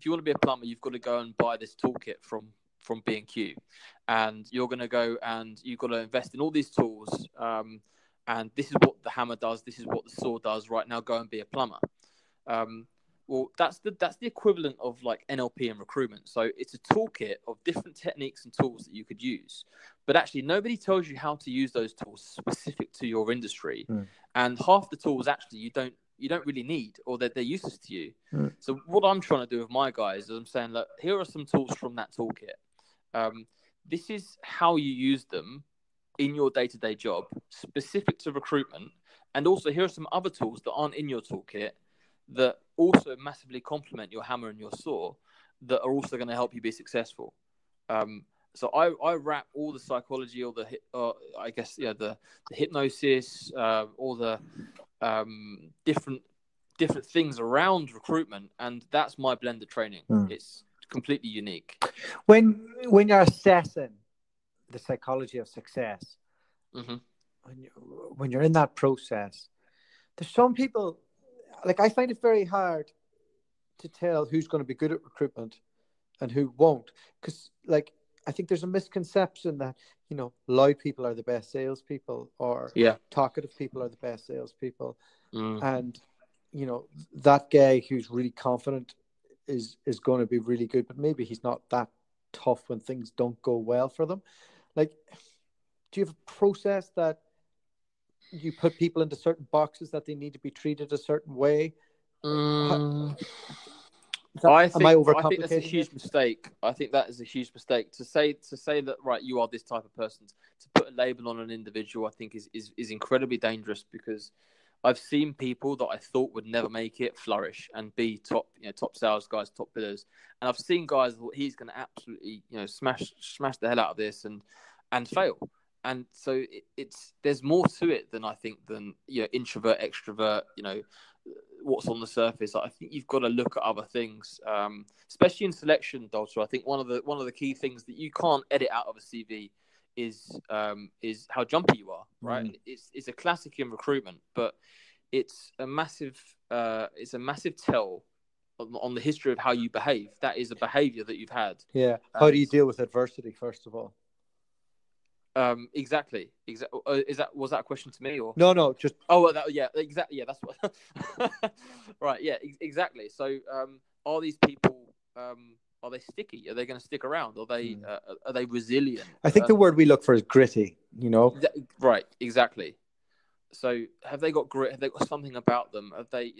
to be a plumber, you've got to go and buy this toolkit from B&Q, and you're going to go and you've got to invest in all these tools, and this is what the hammer does, this is what the saw does. Right now, go and be a plumber. Well, that's the equivalent of like NLP and recruitment. So it's a toolkit of different techniques and tools that you could use, but actually nobody tells you how to use those tools specific to your industry. And half the tools actually you don't really need, or that they're useless to you. So what I'm trying to do with my guys is I'm saying, look, here are some tools from that toolkit. This is how you use them in your day-to-day job, specific to recruitment. And also here are some other tools that aren't in your toolkit that also massively complement your hammer and your saw, that are also going to help you be successful. So I wrap all the psychology, all the the hypnosis, all the different things around recruitment, and that's my blended training. It's completely unique. When you're assessing the psychology of success, when you're in that process, there's some people, like, I find it very hard to tell who's going to be good at recruitment and who won't, because like I think there's a misconception that loud people are the best salespeople, or talkative people are the best salespeople, and that guy who's really confident is going to be really good, but maybe he's not that tough when things don't go well for them. Like, do you have a process that you put people into certain boxes that they need to be treated a certain way? I think that's a huge mistake. I think that is a huge mistake to say that, right, you are this type of person. To put a label on an individual, I think is incredibly dangerous, because I've seen people that I thought would never make it flourish and be top sales guys, top billers, and I've seen guys that he's going to absolutely smash the hell out of this and fail. And so there's more to it than I think than introvert, extrovert, what's on the surface. I think you've got to look at other things, especially in selection, Dualta. I think one of the key things that you can't edit out of a CV is how jumpy you are, right? It's a classic in recruitment, but it's a massive tell on the history of how you behave. That is a behavior that you've had. Yeah. How do you deal with adversity, first of all? Exactly. Was that a question to me, or no? Just exactly. Yeah, that's what. Right. Yeah. Exactly. So, are these people? Are they sticky? Are they going to stick around? Are they resilient? I think the word we look for is gritty. Right. Exactly. So have they got grit? Have they got something about them? Have they,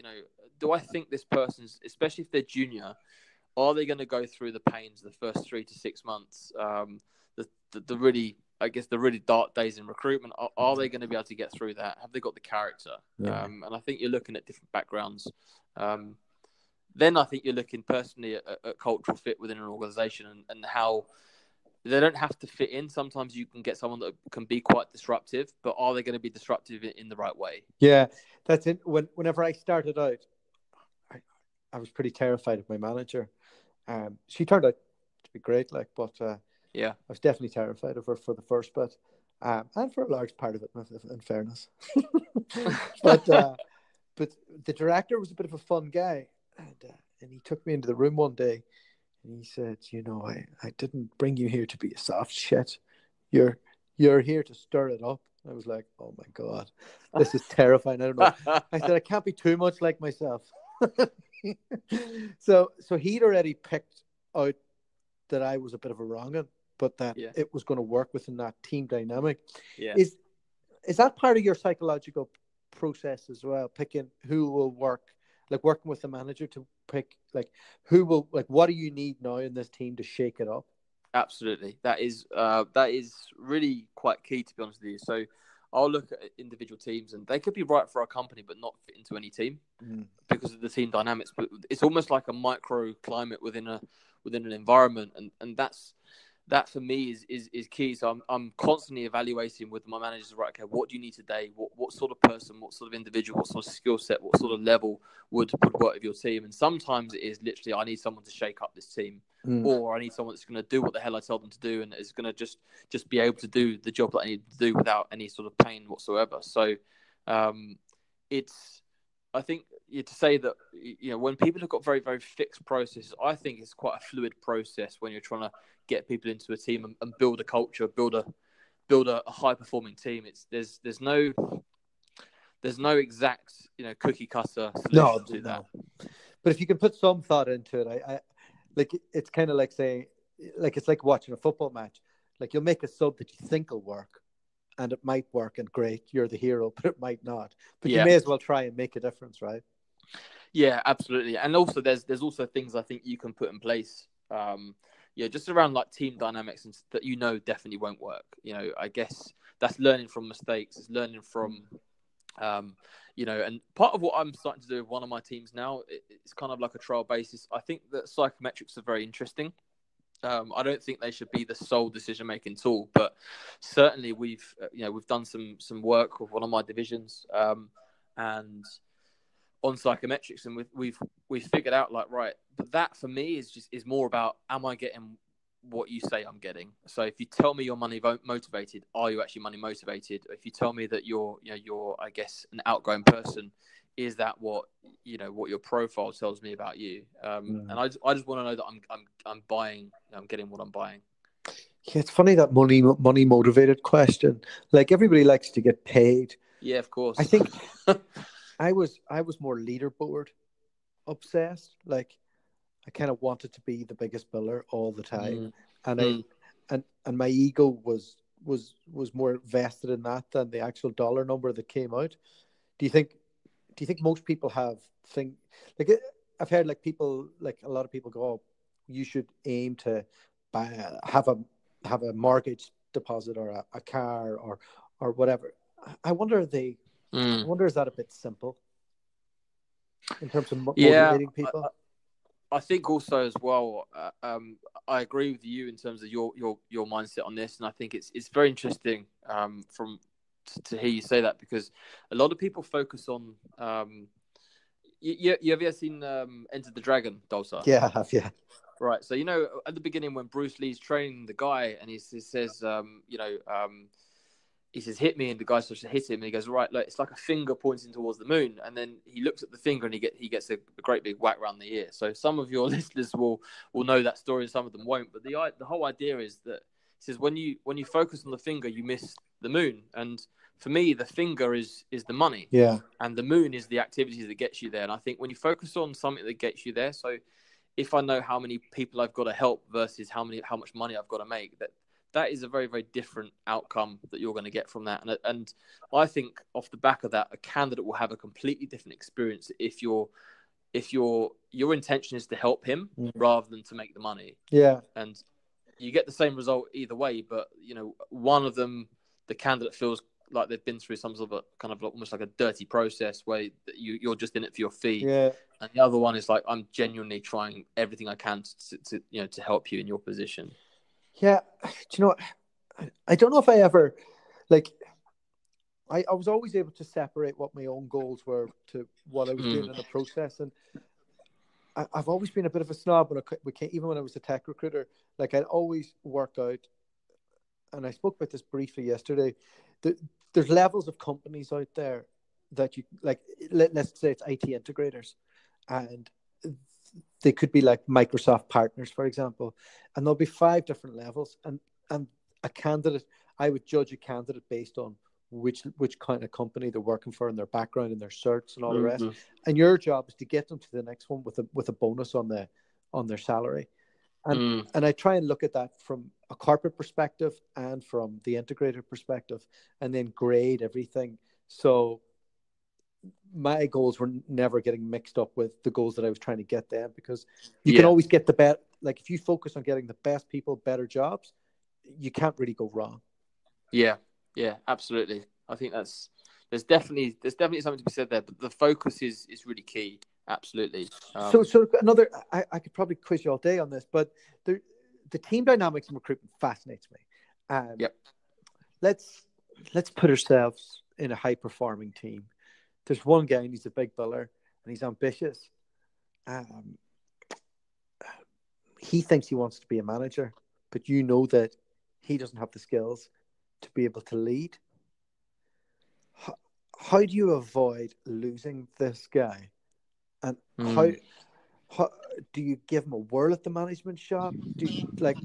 do I think this person's, especially if they're junior, are they going to go through the pains the first 3 to 6 months? The really, I guess, the really dark days in recruitment. Are they going to be able to get through that? Have they got the character? Yeah. And I think you're looking at different backgrounds. Then I think you're looking personally at cultural fit within an organization and how they don't have to fit in. Sometimes you can get someone that can be quite disruptive, but are they going to be disruptive in the right way? Yeah, that's it. Whenever I started out, I was pretty terrified of my manager. She turned out to be great, but Yeah. I was definitely terrified of her for the first bit, and for a large part of it, in fairness. but the director was a bit of a fun guy, and he took me into the room one day, and he said, I didn't bring you here to be a soft shit. You're here to stir it up. I was like, oh my God, this is terrifying. I don't know. I said, I can't be too much like myself. So he'd already picked out that I was a bit of a wrong-un, but that it was going to work within that team dynamic. Yeah. Is that part of your psychological process as well? Picking who will work, like working with the manager to pick, like who will, like what do you need now in this team to shake it up? Absolutely. That is really quite key, to be honest with you. So I'll look at individual teams and they could be right for our company, but not fit into any team because of the team dynamics. But it's almost like a microclimate within an environment. And that for me is key. So I'm constantly evaluating with my managers, right, okay, what do you need today? What sort of person, what sort of individual, what sort of skill set, what sort of level would work with your team? And sometimes it is literally, I need someone to shake up this team. Or I need someone that's going to do what the hell I tell them to do and is going to just be able to do the job that I need to do without any sort of pain whatsoever. So I think to say that, when people have got very, very fixed processes, I think it's quite a fluid process when you're trying to get people into a team and build a culture, build a high performing team. There's no exact, cookie cutter solution to that. But if you can put some thought into it, I like, it's kind of like saying, like, it's like watching a football match. Like, you'll make a sub that you think will work, and it might work, and great, you're the hero, but it might not. But you may as well try and make a difference, right? Yeah, absolutely. And also, there's also things I think you can put in place, just around like team dynamics and that definitely won't work. I guess that's learning from mistakes. It's learning from and part of what I'm starting to do with one of my teams now, it's kind of like a trial basis. I think that psychometrics are very interesting. I don't think they should be the sole decision-making tool, but certainly we've done some work with one of my divisions, and on psychometrics, and we've figured out, like, right, but that for me is more about, am I getting what you say I'm getting? So if you tell me you're money motivated, are you actually money motivated? If you tell me that you're I guess an outgoing person, is that what your profile tells me about you? And I just want to know that I'm buying, I'm getting what I'm buying. Yeah, it's funny, that money motivated question. Like, everybody likes to get paid. Yeah, of course. I think I was more leaderboard obsessed. Like, I kind of wanted to be the biggest biller all the time, and my ego was more vested in that than the actual dollar number that came out. Do you think most people have like, I've heard, like, people, like a lot of people go, oh, you should aim to have a mortgage deposit or a car or whatever. I wonder is that a bit simple in terms of motivating people? I think also as well, I agree with you in terms of your mindset on this, and I think it's very interesting to hear you say that, because a lot of people focus on. You have ever seen Enter the Dragon, Dualta? Yeah, I have. Yeah. Right. So at the beginning when Bruce Lee's training the guy, and he says, he says, hit me, and the guy starts to hit him, and he goes, right, look, it's like a finger pointing towards the moon, and then he looks at the finger and he gets a great big whack around the ear. So some of your listeners will know that story and some of them won't, but the whole idea is that he says when you focus on the finger, you miss the moon. And for me, the finger is the money, and the moon is the activity that gets you there. And I think when you focus on something that gets you there, so if I know how many people I've got to help versus how much money I've got to make, that is a very, very different outcome that you're going to get from that. And I think off the back of that, a candidate will have a completely different experience if your intention is to help him rather than to make the money. Yeah. And you get the same result either way, but one of them, the candidate feels like they've been through some sort of a kind of almost like a dirty process where you're just in it for your fee. Yeah. And the other one is like, I'm genuinely trying everything I can to help you in your position. Yeah. Do you know what? I don't know if I ever, like, I was always able to separate what my own goals were to what I was doing in the process. And I've always been a bit of a snob even when I was a tech recruiter. Like, I'd always work out, and I spoke about this briefly yesterday. There's levels of companies out there that you like. Let's say it's IT integrators, and they could be like Microsoft partners, for example, and there'll be 5 different levels. And a candidate, I would judge a candidate based on which kind of company they're working for and their background and their certs and all the rest. And your job is to get them to the next one with a bonus on their salary. And I try and look at that from a corporate perspective and from the integrator perspective, and then grade everything. So my goals were never getting mixed up with the goals that I was trying to get them, because you can always get the best. Like, if you focus on getting the best people, better jobs, you can't really go wrong. Yeah, absolutely. I think there's definitely something to be said there, but the focus is really key. Absolutely. So another, I could probably quiz you all day on this, but the team dynamics in recruitment fascinates me. Yep. Let's put ourselves in a high performing team. There's one guy and he's a big biller and he's ambitious. He thinks he wants to be a manager, but you know that he doesn't have the skills to be able to lead. How do you avoid losing this guy? And how do you give him a whirl at the management shop? Do you, like,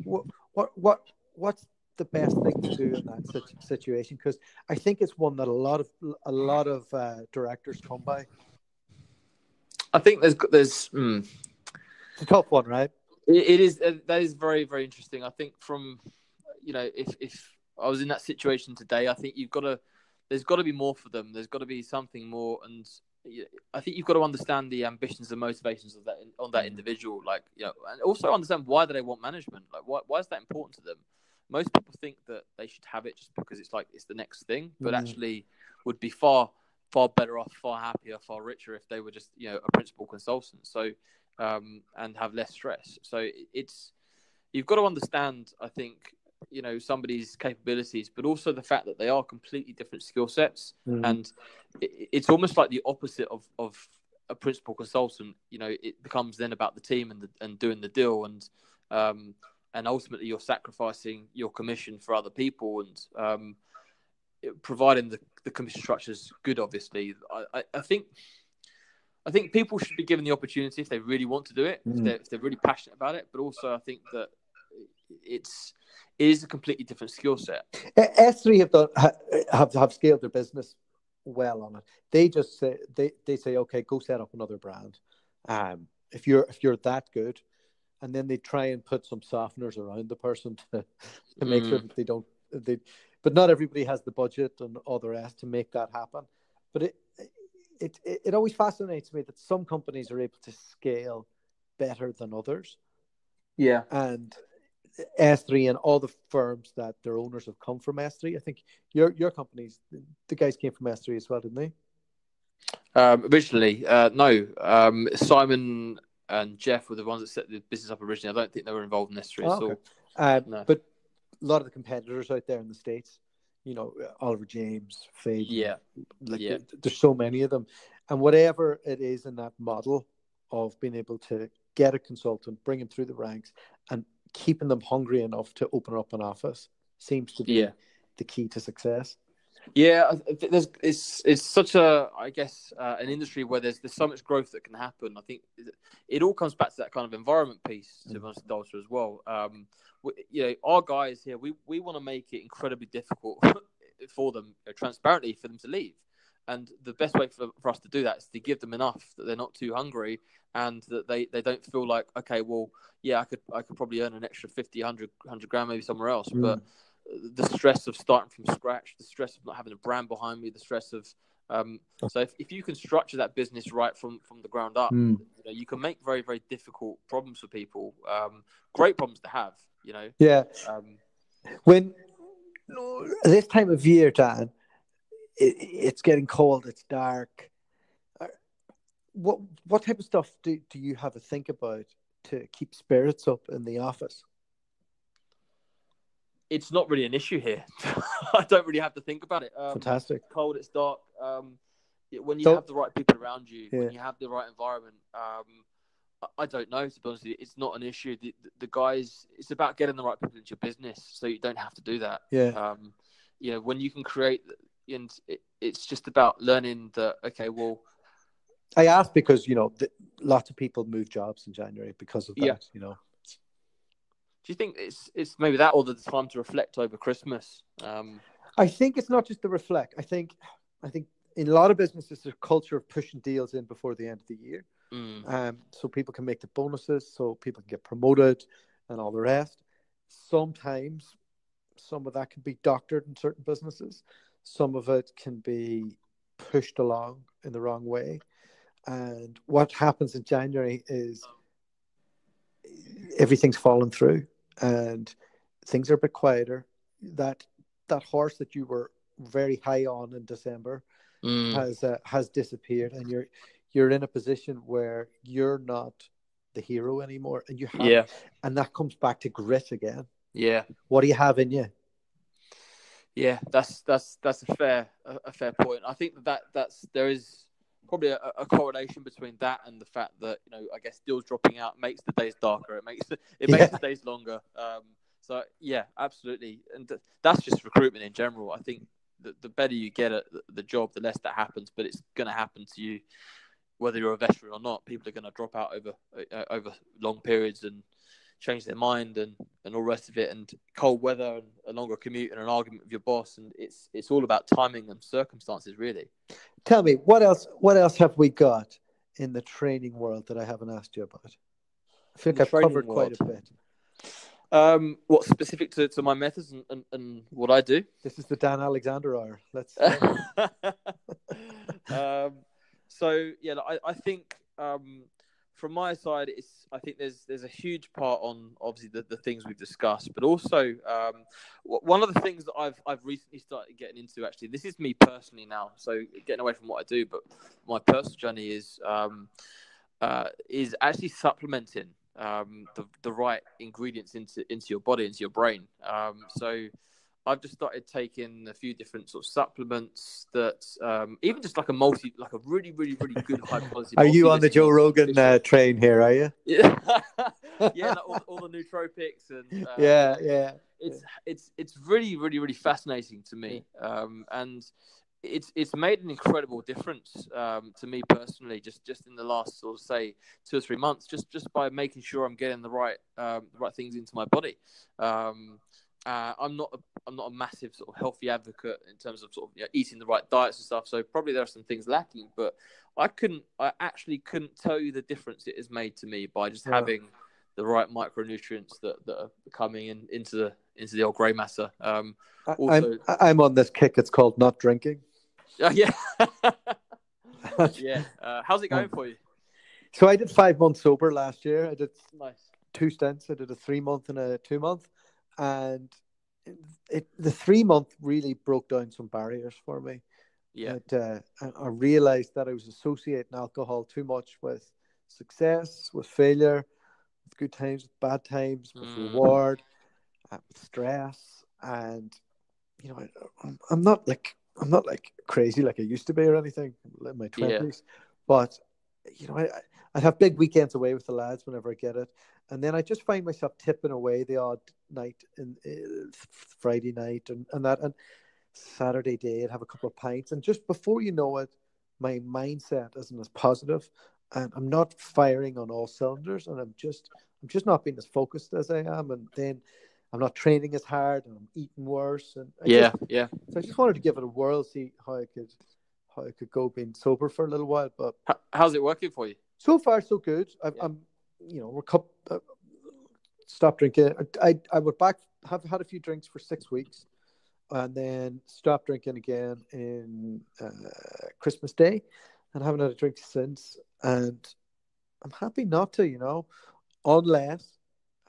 what's the best thing to do in that situation? Because I think it's one that a lot of directors come by. I think there's it's a tough one, right? It is. That is very, very interesting. I think from, if I was in that situation today, I think there's got to be more for them. There's got to be something more. And I think you've got to understand the ambitions and motivations of that individual. Like, and also understand why do they want management? Like, why is that important to them? Most people think that they should have it just because it's the next thing, but actually would be far, far better off, far happier, far richer if they were just, a principal consultant. So, and have less stress. So you've got to understand, I think, somebody's capabilities, but also the fact that they are completely different skill sets. And it's almost like the opposite of a principal consultant. It becomes then about the team and doing the deal, and ultimately you're sacrificing your commission for other people, and providing the commission structure is good. Obviously, I think people should be given the opportunity if they really want to do it, if they're really passionate about it. But also, I think that it is a completely different skill set. S3 have scaled their business well on it. They just say they say, okay, go set up another brand. If you're that good, and then they try and put some softeners around the person to make sure that but not everybody has the budget and all the rest to make that happen. But it always fascinates me that some companies are able to scale better than others. Yeah. And S3 and all the firms that their owners have come from S3. I think your companies, the guys came from S3 as well, didn't they? Originally, no. Simon and Jeff were the ones that set the business up originally. I don't think they were involved in S3 at all. No. But a lot of the competitors out there in the States, Oliver James, Fade. There's so many of them. And whatever it is in that model of being able to get a consultant, bring him through the ranks, and keeping them hungry enough to open up an office seems to be the key to success. Yeah, it's such an industry where there's so much growth that can happen. I think it all comes back to that kind of environment piece, to be honest, Dualta, as well. Our guys here, we want to make it incredibly difficult for them, transparently, for them to leave. And the best way for us to do that is to give them enough that they're not too hungry, and that they don't feel like, okay, well, yeah, I could probably earn an extra 50, 100 grand maybe somewhere else. But the stress of starting from scratch, the stress of not having a brand behind me, the stress of so if you can structure that business right from the ground up, you can make very, very difficult problems for people, great problems to have, Yeah. When this time of year, Dan, it's getting cold, it's dark. What type of stuff do you have to think about to keep spirits up in the office? It's not really an issue here. I don't really have to think about it. Fantastic. It's cold, it's dark. When you have the right people around you, when you have the right environment, I don't know, to be honest with you. It's not an issue. The guys, it's about getting the right people into your business, so you don't have to do that. Yeah. When you can create, and it's just about learning that, okay, well, I asked because, lots of people move jobs in January because of that, Do you think it's maybe that, or the time to reflect over Christmas? I think it's not just to reflect. I think in a lot of businesses, there's a culture of pushing deals in before the end of the year. So people can make the bonuses, so people can get promoted and all the rest. Sometimes some of that can be doctored in certain businesses. Some of it can be pushed along in the wrong way. And what happens in January is everything's fallen through and things are a bit quieter. That horse that you were very high on in December has disappeared, and you're in a position where you're not the hero anymore, and you have, and that comes back to grit again. Yeah. What do you have in you? Yeah, that's a fair point. I think there is probably a correlation between that and the fact that, I guess deals dropping out makes the days darker. It makes the days longer. So yeah, absolutely, and that's just recruitment in general. I think the better you get at the job, the less that happens. But it's going to happen to you, whether you're a veteran or not. People are going to drop out over long periods and change their mind and all the rest of it. And cold weather and a longer commute and an argument with your boss, and it's all about timing and circumstances, really. Tell me, what else have we got in the training world that I haven't asked you about? I think I've covered quite a bit. What specific to my methods and what I do? This is the Dan Alexander hour. Let's. So yeah, I think from my side, I think there's a huge part on obviously the things we've discussed, but also one of the things that I've recently started getting into, actually, this is me personally now, so getting away from what I do, but my personal journey is actually supplementing the right ingredients into your body, into your brain. So I've just started taking a few different sort of supplements that even just like a really, really, really good high quality. Are you on the Joe Rogan train here? Are you? Yeah, yeah, like all the nootropics and yeah. It's really, really, really fascinating to me, and it's made an incredible difference to me personally, just in the last sort of say 2 or 3 months, just by making sure I'm getting the right things into my body. I'm not a massive sort of healthy advocate in terms of sort of eating the right diets and stuff. So probably there are some things lacking, but I actually couldn't tell you the difference it has made to me by just having the right micronutrients that are coming into the old grey matter. Also, I'm on this kick. It's called not drinking. Yeah. Yeah. How's it going for you? So I did 5 months sober last year. I did nice 2 stints. I did a 3-month and a 2-month. And the 3-month really broke down some barriers for me. Yeah. I realized that I was associating alcohol too much with success, with failure, with good times, with bad times, with reward, with stress. And, I'm not like crazy like I used to be or anything in my 20s. But, I'd have big weekends away with the lads whenever I get it. And then I just find myself tipping away the odd night, Friday night and that. And Saturday day, I'd have a couple of pints. And just before you know it, my mindset isn't as positive. And I'm not firing on all cylinders. And I'm just not being as focused as I am. And then I'm not training as hard and I'm eating worse. And So I just wanted to give it a whirl, see how how it could go being sober for a little while. But How's it working for you? so far, so good. I'm, stopped drinking. I went back, have had a few drinks for 6 weeks, and then stopped drinking again in Christmas Day, and haven't had a drink since. And I'm happy not to, unless,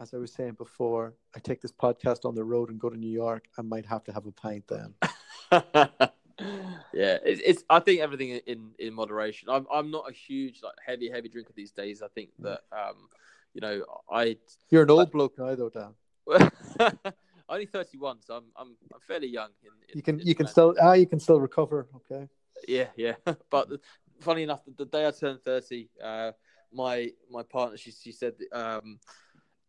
as I was saying before, I take this podcast on the road and go to New York. I might have to have a pint then. Yeah, it's. I think everything in moderation. I'm not a huge heavy drinker these days. I think that You're an old bloke now, though, Dan. Only 31, so I'm fairly young. You can still recover. Okay. Yeah. But funny enough, the day I turned 30, my partner she said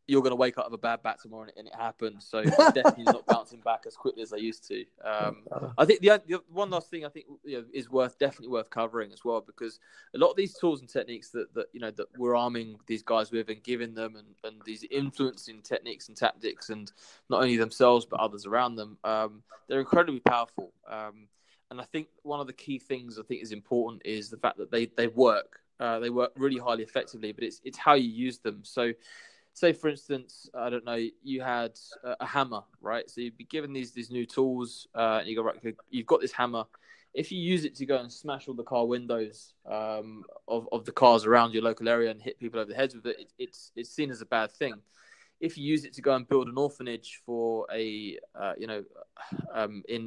you're going to wake up with a bad back tomorrow, and it happened. So definitely not bouncing back as quickly as I used to. I think the one last thing I think is definitely worth covering as well, because a lot of these tools and techniques that we're arming these guys with and giving them, and these influencing techniques and tactics, and not only themselves but others around them, they're incredibly powerful. And I think one of the key things I think is important is the fact that they work. They work really highly effectively, but it's how you use them. So, say for instance, I don't know, you had a hammer, right? So you'd be given these new tools, and you go, right, you've got this hammer. If you use it to go and smash all the car windows of the cars around your local area and hit people over the heads with it, it's seen as a bad thing. If you use it to go and build an orphanage for in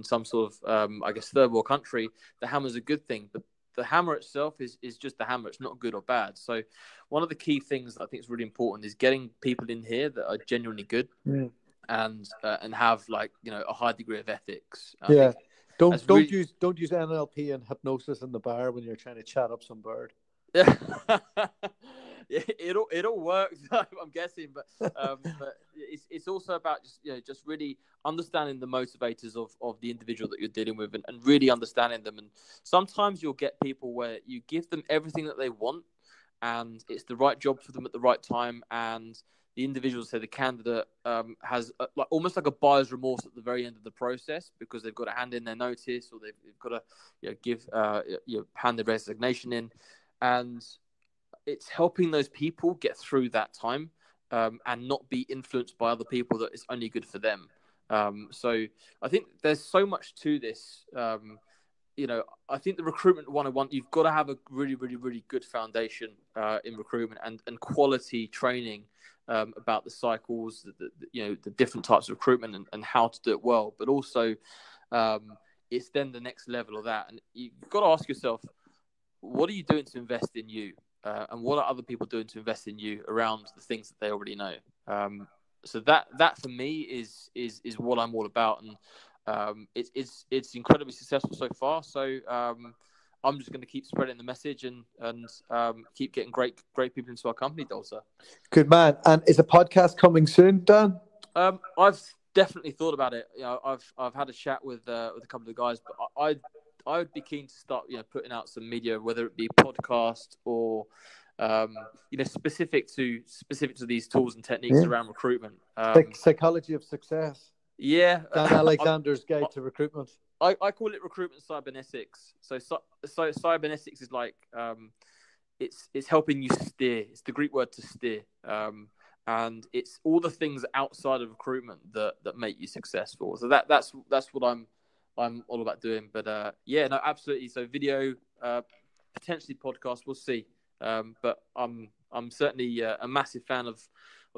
some sort of third world country, the hammer's a good thing. But the hammer itself is just the hammer. It's not good or bad. So one of the key things that I think is really important is getting people in here that are genuinely good and have a high degree of ethics. Don't use NLP and hypnosis in the bar when you're trying to chat up some bird. It all works, I'm guessing, but it's also about just really understanding the motivators of the individual that you're dealing with, and really understanding them. And sometimes you'll get people where you give them everything that they want, and it's the right job for them at the right time, and the individual, say the candidate, has almost like a buyer's remorse at the very end of the process, because they've got to hand in their notice, or they've got to hand their resignation in, and it's helping those people get through that time and not be influenced by other people that it's only good for them. So I think there's so much to this. I think the recruitment 101, you've got to have a really, really, really good foundation in recruitment and quality training about the cycles, the different types of recruitment and how to do it well. But also, it's then the next level of that. And you've got to ask yourself, what are you doing to invest in you? And what are other people doing to invest in you around the things that they already know? So that for me is what I'm all about, and it's incredibly successful so far. So I'm just going to keep spreading the message and keep getting great people into our company, Dualta. Good man. And is a podcast coming soon, Dan? I've definitely thought about it. I've had a chat with a couple of guys, but I would be keen to start, putting out some media, whether it be podcast or, specific to these tools and techniques around recruitment. Psychology of success. Yeah. Dan Alexander's Guide to Recruitment. I call it recruitment cybernetics. So cybernetics is like, it's helping you steer. It's the Greek word to steer. And it's all the things outside of recruitment that make you successful. So that's what I'm all about doing. But absolutely. So video, potentially podcast, we'll see. But I'm certainly a massive fan of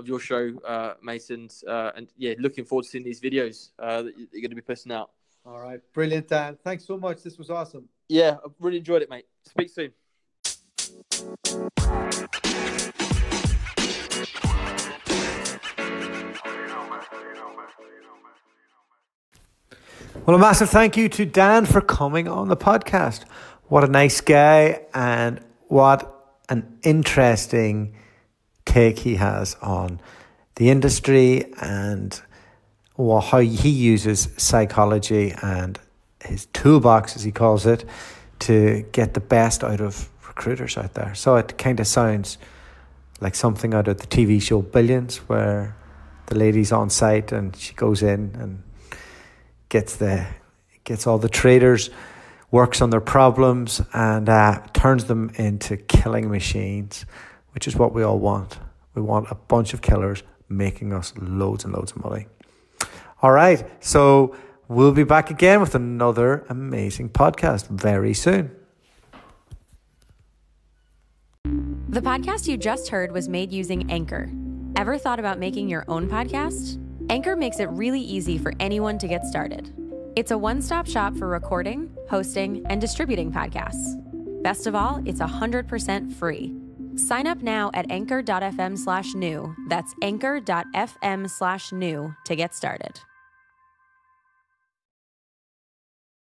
your show, Mason, and looking forward to seeing these videos that you're going to be putting out. All right, brilliant, Dan. Thanks so much. This was awesome. Yeah, I really enjoyed it, mate. Speak soon. Well, a massive thank you to Dan for coming on the podcast. What a nice guy, and what an interesting take he has on the industry and how he uses psychology and his toolbox, as he calls it, to get the best out of recruiters out there. So it kind of sounds like something out of the TV show Billions, where the lady's on site and she goes in and gets all the traders works on their problems and turns them into killing machines, which is what we all want. We want a bunch of killers making us loads and loads of money. All right, so we'll be back again with another amazing podcast very soon. The podcast you just heard was made using Anchor. Ever thought about making your own podcast? Anchor makes it really easy for anyone to get started. It's a one-stop shop for recording, hosting, and distributing podcasts. Best of all, it's 100% free. Sign up now at anchor.fm/new. That's anchor.fm/new to get started.